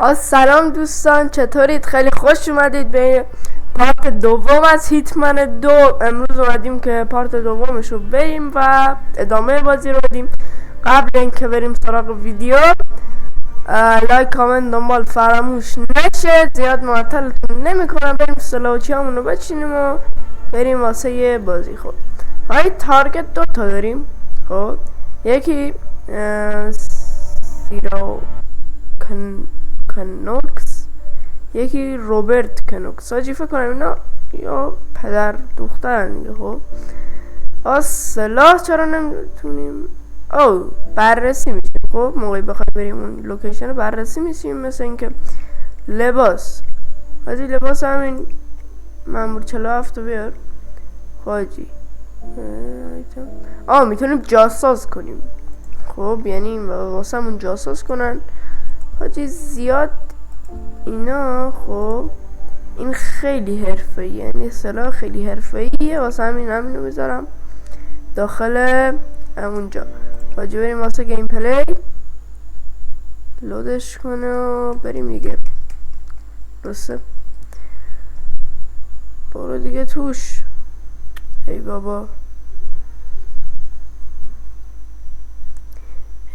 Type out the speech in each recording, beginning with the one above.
سلام دوستان، چطورید؟ خیلی خوش اومدید به پارت دوم از هیتمن 2. امروز اومدیم که پارت دومش رو بریم و ادامه بازی رو بدیم. قبل اینکه بریم سراغ ویدیو، لایک، کامنت، دنبال فراموش نشه. زیاد معطلتون نمی کنم، بریم سلاوچی همون رو بچینیم و بریم واسه یه بازی. خود های تارگت 2 تا داریم. خب یکی سیرو کنوکس، یکی روبرت کنوکس. حاجی فکر کنم اینا یا پدر دخترن دیگه. خب سلاح چرا نمیتونیم بررسی میشیم؟ خب موقعی بخوایم بریم اون لوکیشن رو بررسی میشیم. مثل اینکه لباس، حاجی لباس همین مامور 47 رو بیار. حاجی میتونیم جاساز کنیم. خب یعنی واسه همون جاساز کنن. حاجی زیاد اینا. خب این خیلی حرفه‌ایه، یعنی سلاح خیلی حرفه‌ایه، واسه همینو بذارم داخل اونجا. حاجی بریم واسه گیم پلی، لودش کنه و بریم دیگه. درسته؟ برو دیگه توش. ای بابا،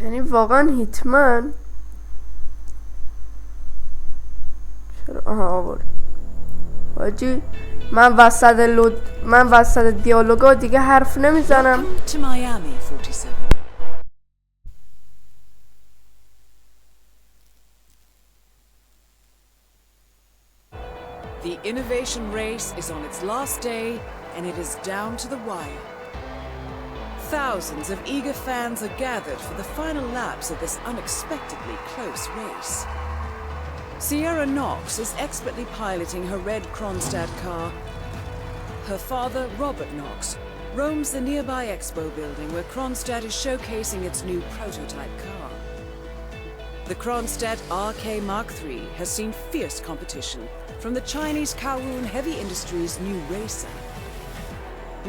یعنی واقعا هیتمن چرا آورد؟ حاجی من وسط دیالوگا دیگه حرف نمیزنم. The innovation race is on its last day and it is down to the wire. Thousands of eager fans are gathered for the final laps of this unexpectedly close race. Sierra Knox is expertly piloting her red Kronstadt car. Her father, Robert Knox, roams the nearby expo building where Kronstadt is showcasing its new prototype car. The Kronstadt RK Mark III has seen fierce competition from the Chinese Kowloon Heavy Industries new racer.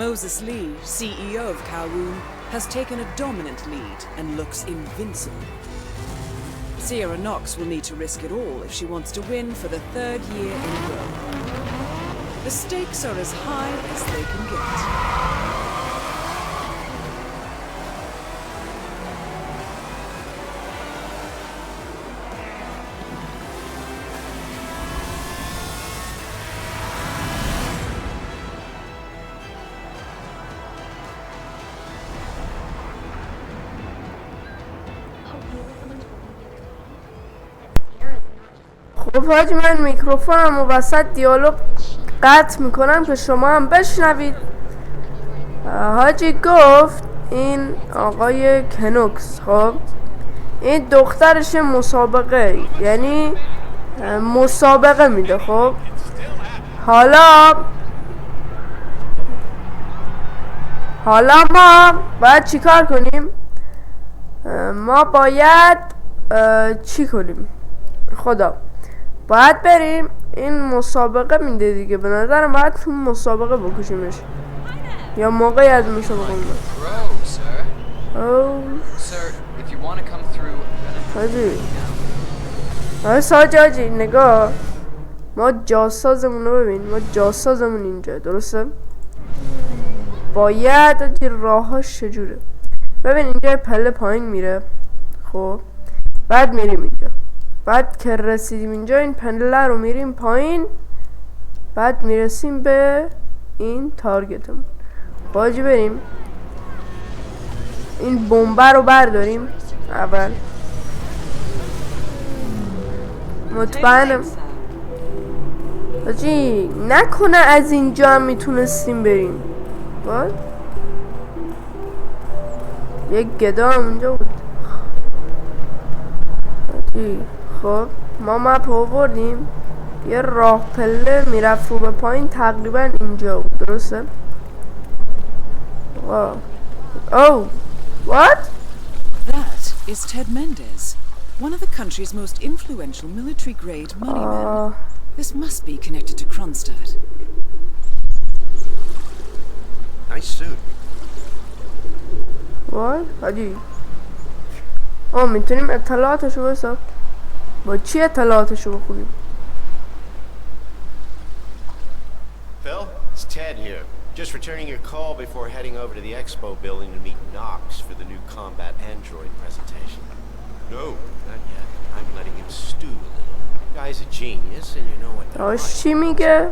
Moses Lee, CEO of Kowloon, has taken a dominant lead and looks invincible. Sierra Knox will need to risk it all if she wants to win for the third year in a row. The stakes are as high as they can get. خب حاجی من میکروفونم و وسط دیالوگ قطع میکنم که شما هم بشنوید. حاجی گفت این آقای کنوکس، خب این دخترش مسابقه، یعنی مسابقه میده. خب حالا ما باید چیکار کنیم؟ ما باید چی کنیم؟ خدا باید بریم، این مسابقه میده دیگه. به نظرم باید تو مسابقه بکشیمش یا موقعی از مسابقه میده. حاجی نگاه، ما جاسازمون رو ببین، ما جاسازمون اینجا. درسته؟ باید راهاش چجوره؟ ببین اینجا پله پایین میره. خب بعد میریم اینجا، بعد که رسیدیم اینجا این پله رو میریم پایین، بعد میرسیم به این تارگتمون. باجی بریم این بمب رو برداریم اول. مطمئنم باجی نکنه از اینجا هم میتونستیم بریم. باید یک گدا هم اونجا بود. باجی خب ما مپ آوردیم، یه راه پله میرفت رو به پایین، تقریبا اینجا بود. درسته؟ What? That is Ted Mendez, one of the country's most influential military-grade money men. This must be connected to Kronstadt. Nice suit. What? حاجی میتونیم اطلاعاتشو بساب. با چی اطلاعاتشو بخونیم؟ Phil, it's Ted here. Just returning your call before heading over to the expo building to meet Knox for the new combat android presentation. No, not yet. I'm letting him stew a little. Guy's a genius, and you know what they're آش like. چی میگه؟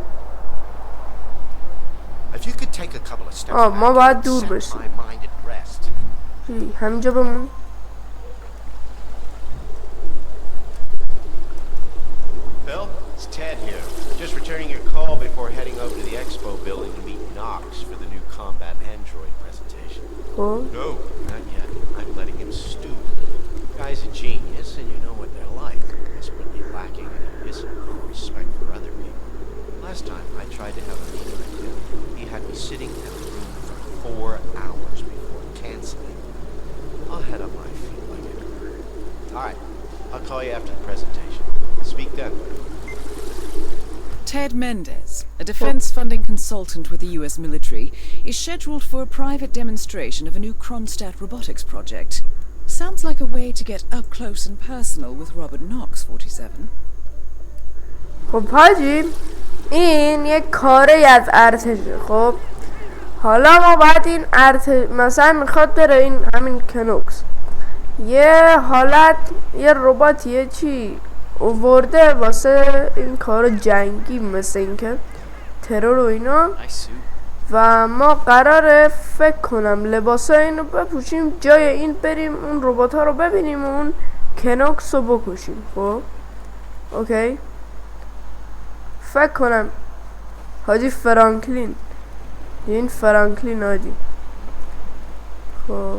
If you could take a couple of steps ما back باید and دور set بشیم. my mind at rest. همینجا بمون. Phil, it's Ted here. Just returning your call before heading over to the expo building to meet Knox for the new combat android presentation. خب No, not yet. I'm letting him stew a little. Guy's a genius, and you know what they're like. Desperately lacking in discipline and respect for other people. Last time I tried to have a meeting with him, he had me sitting in a room for 4 hours before canceling. I'll head up my feet like it. All right, I'll call you after the presentation. Speak then. Ted Mendez, a defense funding consultant with the US military, is scheduled for a private demonstration of a new Kronstadt robotics project. Sounds like a way to get up close and personal with Robert Knox, 47. خب حاجی این یک کاری از ارتشه. خب حالا ما باید این ارتش مثلا میخواد بره این همین کنوکس یه حالت یه ربات یه چی اوورده واسه این کار جنگی مثل این که ترور و اینا و ما قراره فکر کنم لباسای اینو بپوشیم جای این بریم اون ربات ها رو ببینیم و اون کنوکس رو بکشیم. خب اوکی فکر کنم حاجی فرانکلین این فرانکلین حاجی خب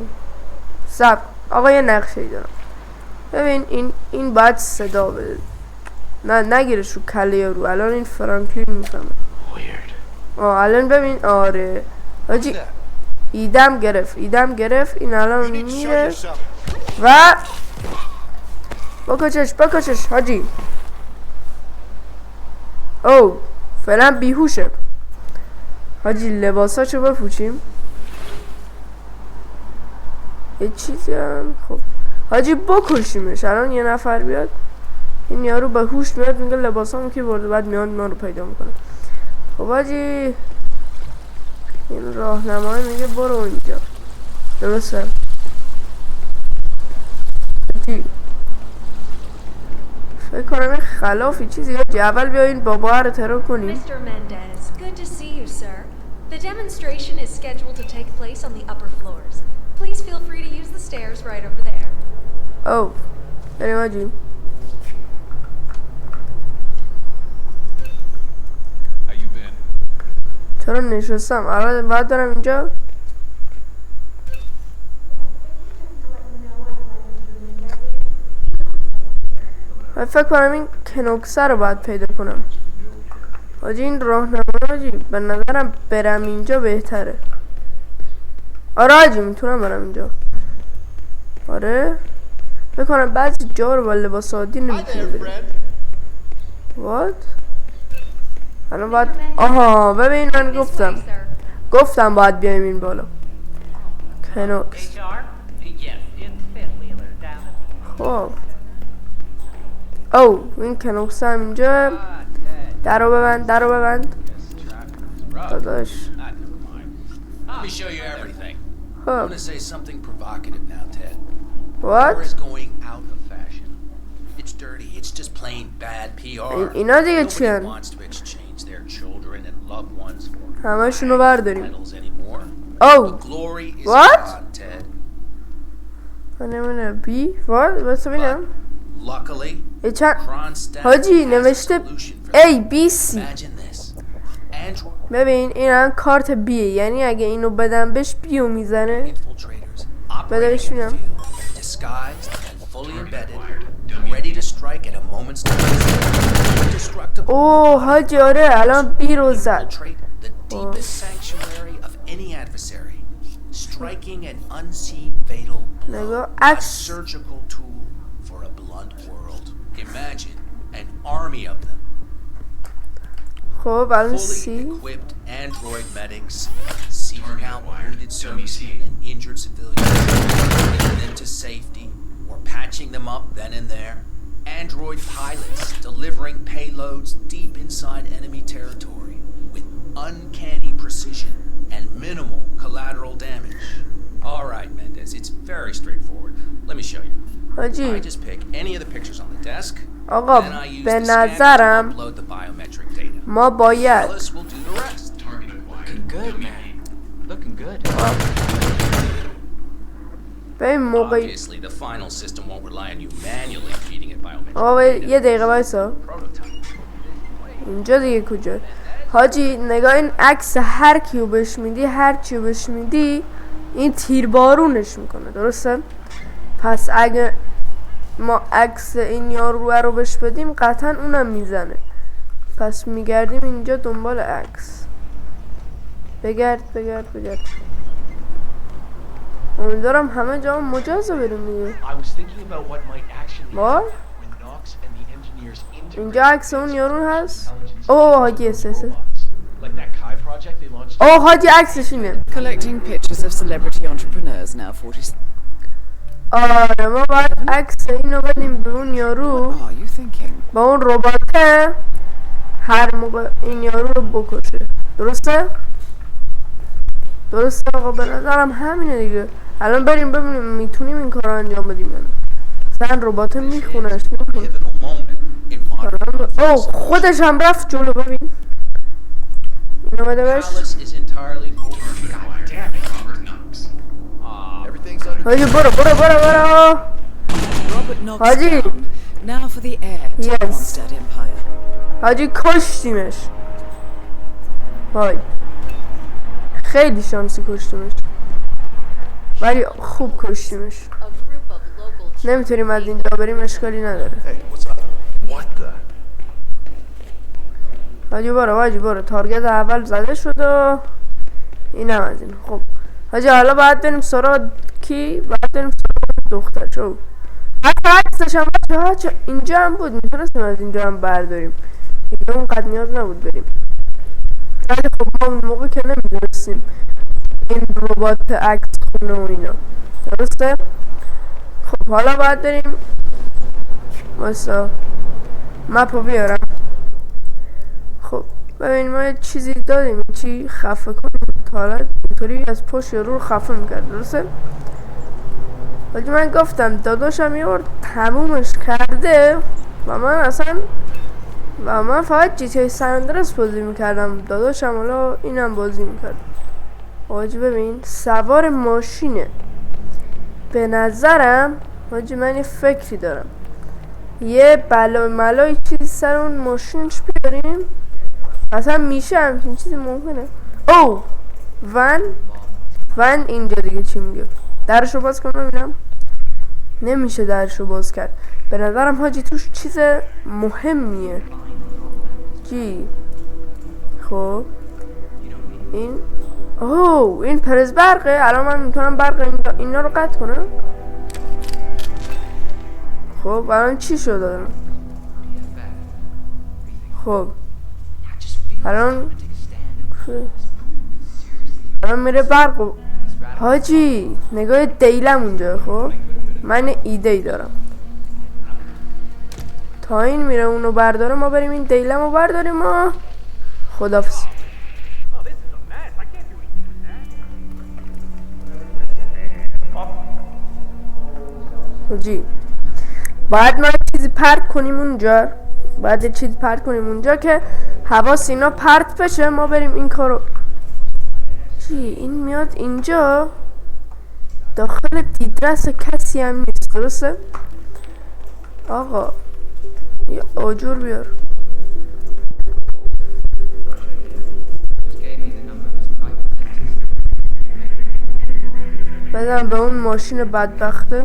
سب آقا یه نقشه دارم ببین این باید صدا بده نگیرش رو کله رو الان این فرانکلین میفهمه الان ببین آره حاجی ایدم گرفت این الان میره و بکشش حاجی او فعلا بیهوشه حاجی لباساشو بپوشیم یه چیزی هم خب حاجی بکشیمش الان یه نفر بیاد این یارو به هوش میاد میگه لباسامو کی برده بعد میاد ما رو پیدا میکنه. خب حاجی این راهنمای میگه برو اونجا درسته فکر کنم این خلافی چیزی یا اول بیا این بابا رو ترور کنیم. Mr. Mendez, good to see you, sir. The demonstration is scheduled to take place on the upper floors. Please feel free to use the stairs right over there. Oh, بریم حاجی. چرا نشستم؟ الان باید دارم اینجا فکر کنم این کنوکسه رو باید پیدا کنم حاجی. این راهنما حاجی به نظرم برم اینجا بهتره. آره حاجی میتونم برم اینجا. آره فکر کنم بعضی جا رو با لباس عادی نمیتونی بریم. What؟ الان باید آها ببین من گفتم باید بیایم این بالا کنوکس. خب او این کنوکس هم اینجا در رو ببند داداش. Let me show you everything. خب I'm gonna say something provocative now, Ted. What? War is going out of fashion. It's dirty. It's just plain bad PR. اینا دیگه Nobody چیان؟ wants to exchange their children and loved ones for همشونو برداریم. medals anymore. Oh. The glory is What? gone, Ted. من نمیدونم بی what؟ بس ببینم Luckily, ای چند Kronstadt حاجی has a نوشته solution for ای that. بی سی. Imagine this. Android ببین این هم کارت بیه یعنی اگه اینو بدم بهش بیو میزنه. infiltrators بدارش operating in the میدم field, disguised and fully embedded, ready to strike at a moment's notice. Indestructible. اوه حاجی آره الان بی رو زد. Infiltrate the deepest sanctuary of any adversary, striking an unseen fatal blow. نگاه A عکس surgical tool for a blunt world. Imagine an army of them. خب الان Fully سی equipped android medics, seeking out wounded servicemen and injured civilians, getting them to safety, or patching them up then and there. Android pilots delivering payloads deep inside enemy territory with uncanny precision and minimal collateral damage. All right, Mendez, it's very straightforward. Let me show you. I حاجی just pick any of the pictures on the desk. آقا Then I use به the scanner to نظرم upload the biometric data. ما باید Alice will do the rest. Looking good, man. Looking good. به موقعی Obviously, the final system won't rely on you manually feeding it biometric آقا data. یه دقیقه وایسا Prototype. اینجا دیگه کجا حاجی نگاه این عکس هر کیو بهش میدی هر چیو بهش میدی این تیربارونش میکنه درسته پس اگه ما عکس این یارو رو بهش بدیم قطعا اونم میزنه پس میگردیم اینجا دنبال عکس بگرد امیدوارم همه جا مجازه بریم دیگه I was thinking about what might actually What? happen when Nox and the engineers integrate اینجا عکس اون یارو هست intelligence اوه حاجی اساس robots. Like that Kai project they launched. اوه حاجی عکسش اینه Collecting pictures of celebrity entrepreneurs now, 40. آره ما باید عکس اینو بدیم به اون یارو What are you thinking? با اون رباته هر موقع این یارو رو بکشه درسته؟ آقا به نظرم همینه دیگه الان بریم ببینیم میتونیم این کار رو انجام بدیم یا نه مثلا رباته میخونش میخونه Pivotal moment in modern اوه خودش هم رفت جلو ببین اینو بده بهش Alice is entirely full. God damn it, Robert Knox. Everything's under حاجی برو Robert Knox Haji. down. Now for the heir to Yes. the Kronstadt Empire. حاجی کشتیمش وای خیلی شانسی کشتیمش ولی خوب کشتیمش A group of local نمیتونیم از اینجا بریم اشکالی نداره Hey, what's up? What the? حاجی برو تارگت اول زده شد و اینم از این خب حاجی حالا باید بریم سراغ کی؟ باید بریم سراغ دختر شو حتی عکسش هم بچه اینجا هم بود میتونستیم از اینجا هم برداریم دیگه اونقدر نیاز نبود بریم ولی خب ما اون موقع که نمیدونستیم این ربات عکس خونه و اینا درسته؟ خب حالا باید بریم واسه مپو بیارم خب ببین ما یه چیزی داریم چی خفه کنیم تا حالا اینطوری از پشت رو خفه میکرد درسته؟ ولی من گفتم داداشم یه بار تمومش کرده و من فقط جی تی ای سن اندرس بازی میکردم داداشم حالا اینم بازی میکرد حاجی ببین سوار ماشینه به نظرم حاجی من یه فکری دارم یه ملای چیزی سر اون ماشینش بیاریم اصلا میشه همچین چیزی ممکنه او ون اینجا دیگه چی میگه درشو باز کنم ببینم نمیشه درشو باز کرد به نظرم حاجی توش چیز مهمیه چی خب این پرز برقه الان من میتونم برق اینا رو قطع کنم خب الان چی شد خب الان میره برق حاجی نگاه دیلم اونجا خب من ایده ای دارم تا این میره اونو برداره ما بریم این دیلم رو برداریم و خدافظ حاجی باید ما چیزی پرت کنیم اونجا که حواس اینا پرت بشه ما بریم این کارو این میاد اینجا داخل دیدرس کسی هم نیست درسته؟ آقا یه آجور بیار بدم به اون ماشین بدبخته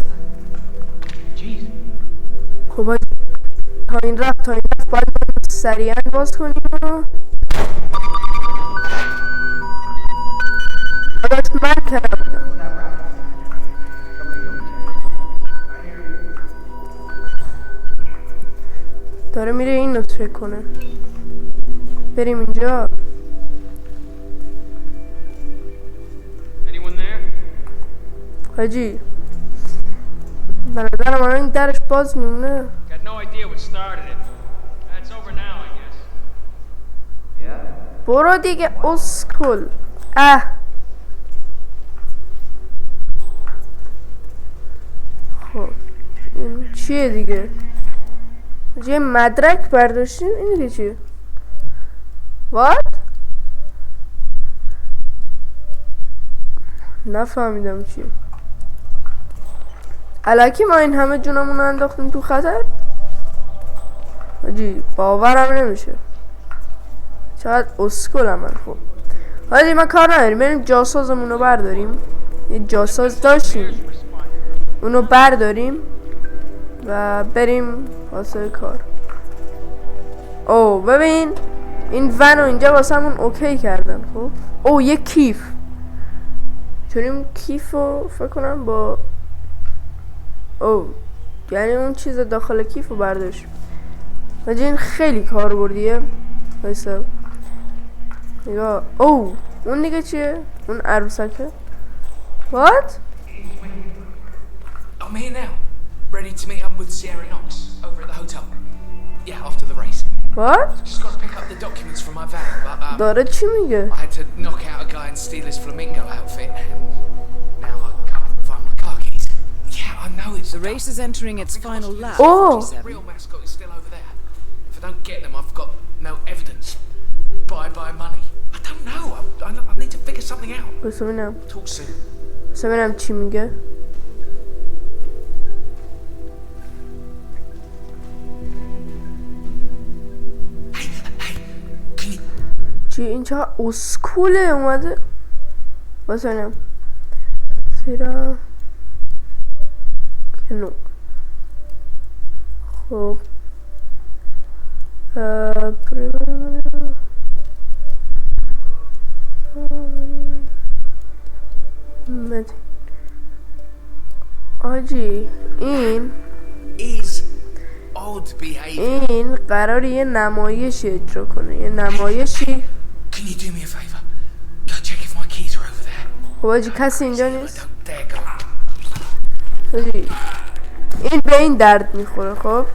خب تا این رفت باید سریعا باز کنیم داشت من کردم داره میره این رو چک کنه بریم اینجا حاجی به نظرم الان این درش باز میمونه had no idea what started it. It's over now, I guess. برو دیگه اسکل. اه خب این چیه دیگه؟ یه مدرک برداشتیم. این دیگه چیه؟ What؟ نفهمیدم چیه. الکی ما این همه جونمون رو انداختیم تو خطر؟ حاجی باورم نمیشه. چقدر اسکلم من. خب حاجی ما کار نداریم، بریم جاسازمون رو برداریم. یه جاساز داشتیم اونو برداریم و بریم واسه کار. او ببین این ون رو اینجا واسه همون اوکی کردن. خب او یه کیف. چونیم کیف رو فکر کنم با او یعنی اون چیز داخل کیف رو برداشت. حاجی این خیلی کاربردیه. وایسا نگاه. او اون دیگه چیه؟ اون عروسکه. What؟ I'm here now, ready to meet up with Sierra Knox over at the hotel. Yeah, after the race. What؟ Just got to pick up the documents from my van, but داره چی میگه؟ I had to knock out a guy and steal his flamingo outfit, and now I can't find my car keys. Yeah, I know it's The race is entering its final lap. Oh. The real mascot is still over there. If I don't get them, I've got no evidence. Bye money. I don't know. I need to figure something out. بس ببینم. Talk soon. بس ببینم چی میگه. چی این چه اسکوله اومده. بس ببینم. سیرا کنو. خب آجی این Is odd behavior. این قراره یه نمایشی اجرا کنه. یه نمایشی. Can you do me a favor? Go check if my keys are over there. خب آجی کسی اینجا I نیست. don't dare go. آجی این به این درد میخوره. خب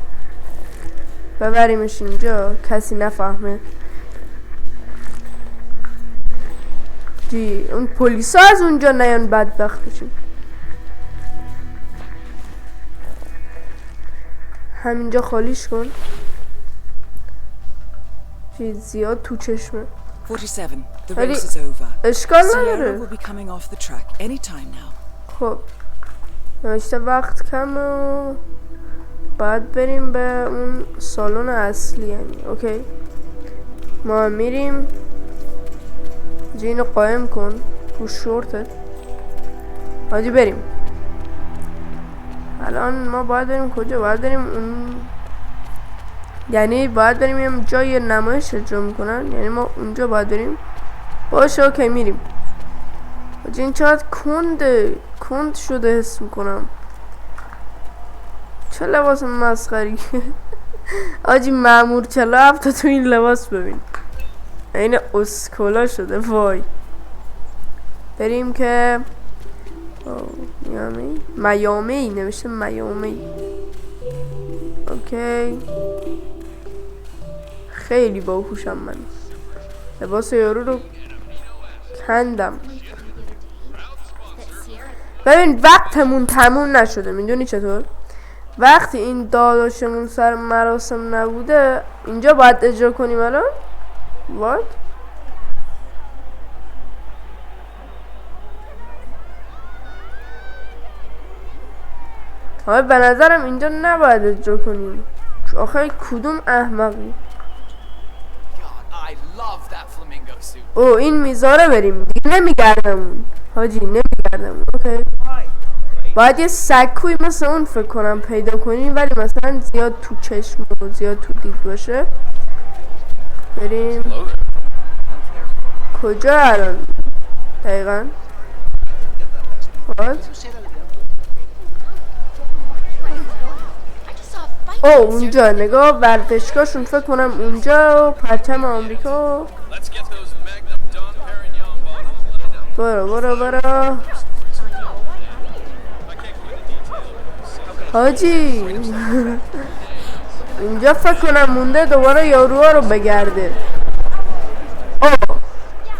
ببریمش اینجا کسی نفهمه. جی اون پلیسا از اونجا نیان بدبخت بشیم. همینجا خالیش کن. جی زیاد تو چشمه. 47. The ولی race is over. اشکال Sierra نداره. will be coming off the track anytime now. خب نوشته وقت کم و باید بریم به اون سالن اصلی. یعنی اوکی ما میریم. جینو قایم کن تو شورتت. حاجی بریم. الان ما باید بریم کجا؟ باید بریم اون یعنی باید بریم یه جای نمایش اجرا میکنن. یعنی ما اونجا باید بریم. باشه اوکی میریم. حاجی این چقدر کند شده حس میکنم. چه لباس مسخری. آجی مامور 47 تا تو این لباس ببین. این اسکولا شده. وای بریم که میامی نوشته میامی. اوکی خیلی باهوشم من. لباس یارو رو کندم. ببین وقتمون تموم نشده. میدونی چطور؟ وقتی این داداشمون سر مراسم نبوده اینجا باید اجرا کنیم الان. What؟ های به نظرم اینجا نباید اجرا کنیم. آخه کدوم احمقی. God, I love that flamingo suit. او این میذاره بریم دیگه. نمیگردمون حاجی نمیگردمون. اوکی باید یه سکوی مثل اون فکر کنم پیدا کنیم ولی مثلا زیاد تو چشم و زیاد تو دید باشه. بریم کجا الان دقیقا؟ او اونجا نگاه ورزشگاهشون فکر کنم اونجا. پرچم آمریکا. برو حاجی اینجا فکر کنم مونده دوباره یاروها رو بگرده.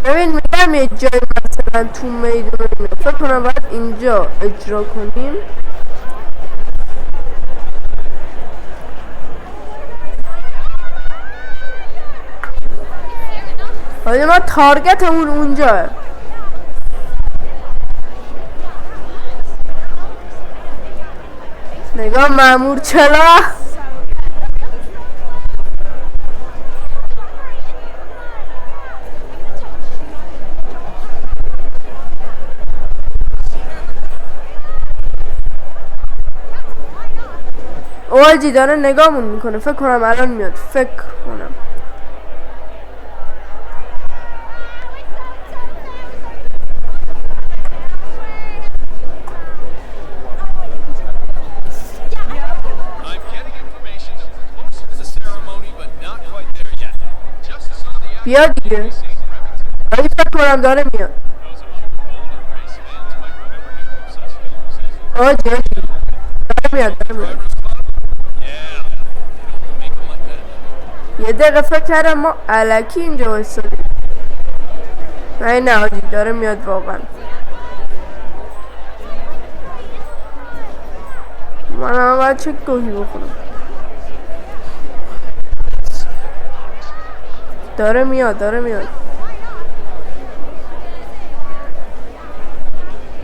ببین میگم یه جای مثلا تو میدون فکر کنم باید اینجا اجرا کنیم. حالا ما تارگتمون اونجاه. نگاه مامور چلا اوجی داره نگاهمون میکنه. فکر کنم الان میاد. فکر کنم بیاد دیگه. ولی فکر کنم داره میاد. آجی داره میاد. یه دقیقه فکر کردم ما الکی اینجا وایسادیم. نه آجی داره میاد واقعا. من هم باید چه گوهی بخورم. داره میاد.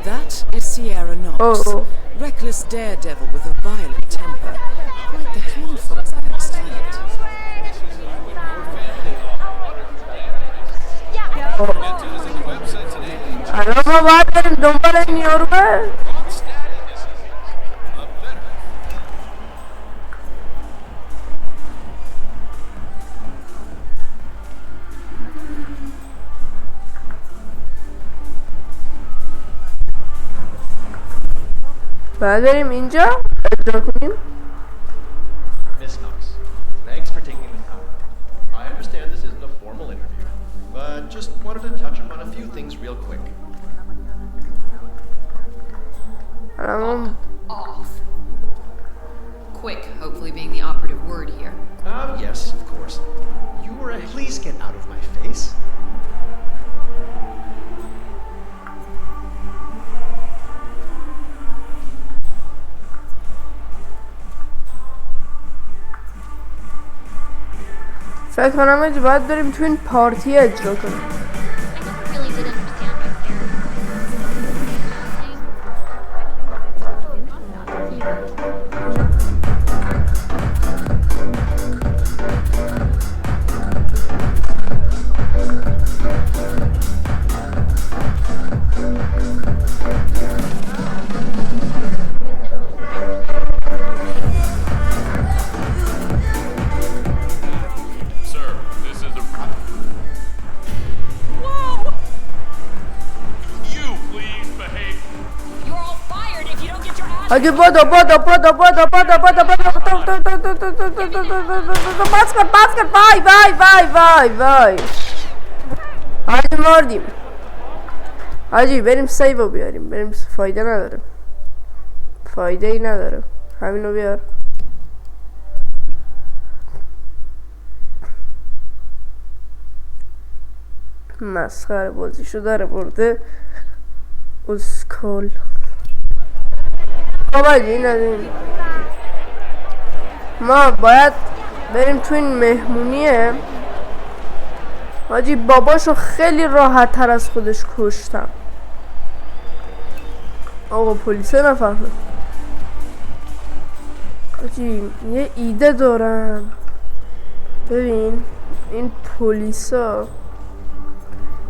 That is Sierra Knox, reckless daredevil with a violent temper. Quite the handful as I understand. الان ما باید بریم دنبال این یاروه. باید بریم اینجا اجرا کنیم. Miss Knox, thanks for taking the time. I understand this isn't a formal interview, but just wanted to touch upon a few things real quick. Off. Quick, hopefully being the operative word here. Yes, of course. You were at... Please get out of my face. فکر کنم باید بریم تو این پارتی اجرا کنیم. آجی بادو باز کن وای آجی مردیم. آجی بریم سیو بیاریم. بریم فایده ای نداره. همینو بیار. مسخره بازیشو داره برده اسکول. خب آجی نداریم. ما باید بریم تو این مهمونیه. آجی باباشو خیلی راحت تر از خودش کشتم. آقا پلیسه نفهمه. آجی یه ایده دارم. ببین این پلیسا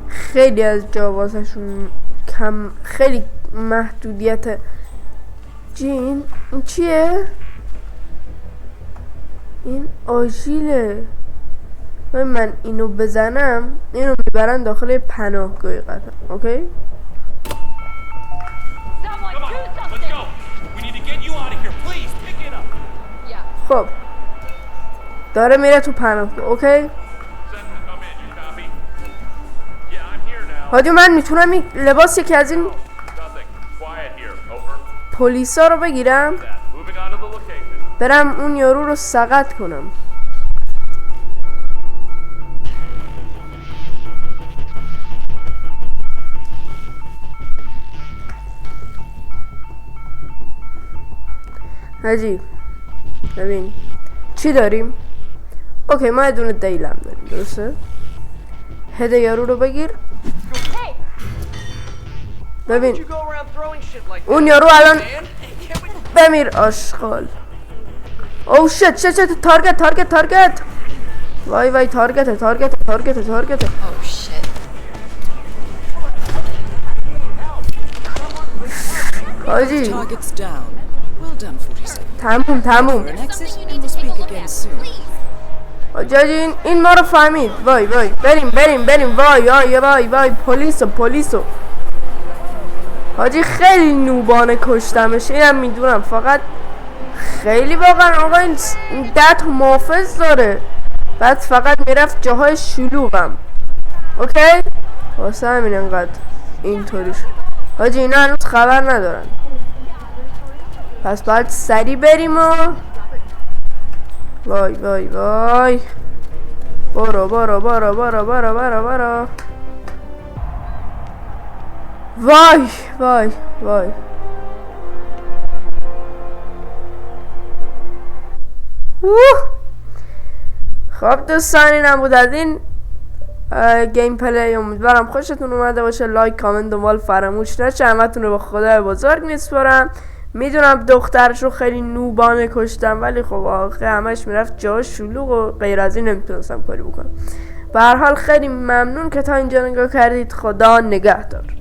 خیلی از جا واسهشون کم، خیلی محدودیت. این چیه؟ این آژیله. من اینو بزنم اینو میبرن داخل پناهگاه قطر. اوکی؟ خب داره میره تو پناهگاه. اوکی؟ حاجی من میتونم این لباس یکی از این پلیسا رو بگیرم؟ برم اون یارو رو سقط کنم. حاجی ببین چی داریم؟ اوکی ما یه دونه دیلم داریم، درسته؟ هده یارو رو بگیر. ببین اون یارو الان بمیر آشغال. او شت تارگت. وای تارگت. Oh shit. حاجی Target's down. Well done, 47. تموم. For an exit, and we'll speak again soon. حاجی این ما رو فهمید. وای بریم. وای پلیسو. حاجی خیلی نوبانه کشتمش، اینم میدونم، فقط خیلی واقعا آقا این 10 تا محافظ داره، بعد فقط میرفت جاهای شلوغم. اوکی واسه همین انقدر اینطوری شد. حاجی اینا هنوز خبر ندارن، پس باید سریع بریم و وای برو وای خب دوستان اینم بود از این گیم پلی. امیدوارم خوشتون اومده باشه. لایک کامنت دنبال فراموش نشه. همتون رو به خدای بزرگ میسپارم. میدونم دخترشو خیلی نوبانه کشتم، ولی خب آخه همش میرفت جا شلوغ و غیر از این نمیتونستم کاری بکنم. به هر حال خیلی ممنون که تا اینجا نگاه کردید. خدا نگهدار.